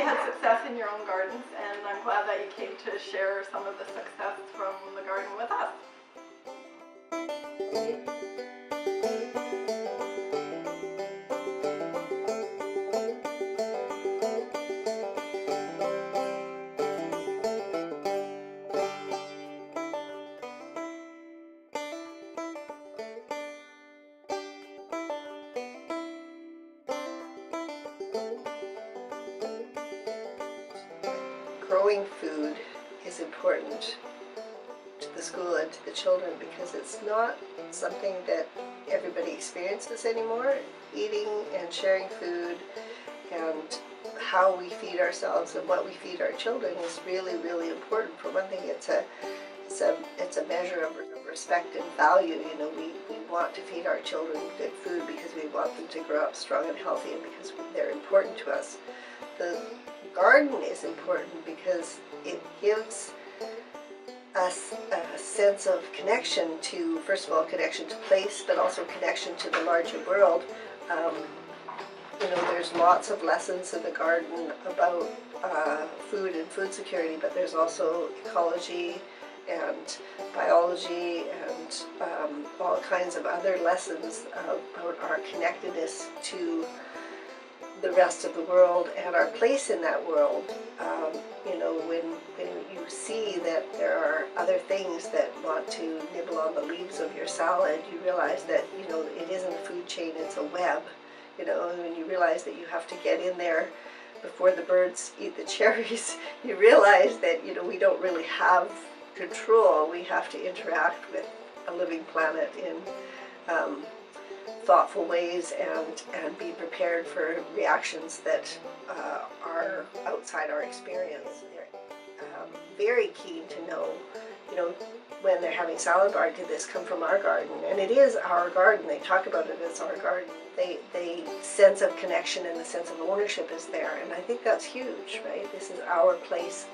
had success in your own gardens, and I'm glad that you came to share some of the success from the garden with us. Growing food is important to the school and to the children because it's not something that everybody experiences anymore. Eating and sharing food and how we feed ourselves and what we feed our children is really, really important. For one thing, it's a measure of respect and value. You know, we want to feed our children good food because we want them to grow up strong and healthy and because they're important to us. The garden is important because it gives us a sense of connection to, first of all, connection to place, but also connection to the larger world. You know, there's lots of lessons in the garden about food and food security, but there's also ecology and biology and all kinds of other lessons about our connectedness to the rest of the world and our place in that world. You know, when you see that there are other things that want to nibble on the leaves of your salad, you realize that, you know, it isn't a food chain, it's a web. You know, when you realize that you have to get in there before the birds eat the cherries, you realize that, you know, we don't really have control. We have to interact with a living planet in thoughtful ways and be prepared for reactions that are outside our experience. They're very keen to know, you know, when they're having salad bar, did this come from our garden? And it is our garden. They talk about it as our garden. They sense of connection and the sense of ownership is there, and I think that's huge, right? This is our place,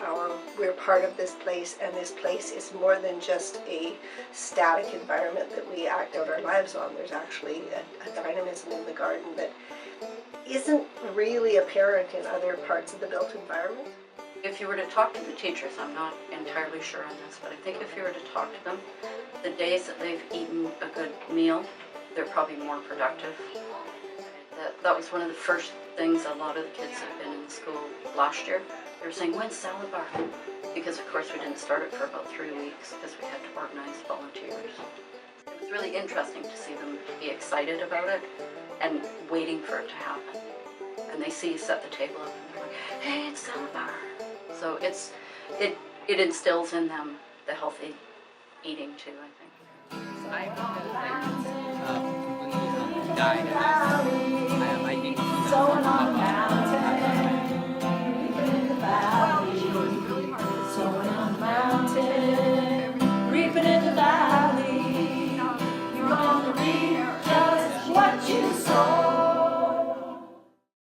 we're part of this place, and this place is more than just a static environment that we act out our lives on. There's actually a dynamism in the garden that isn't really apparent in other parts of the built environment. If you were to talk to the teachers, I'm not entirely sure on this, but I think if you were to talk to them, the days that they've eaten a good meal, they're probably more productive. That was one of the first things a lot of the kids that have been in the school last year. They were saying, when's salad bar? Because of course we didn't start it for about 3 weeks because we had to organize volunteers. It was really interesting to see them be excited about it and waiting for it to happen. And they see you set the table up and they're like, hey, it's salad bar. So it instills in them the healthy eating too, I think. I think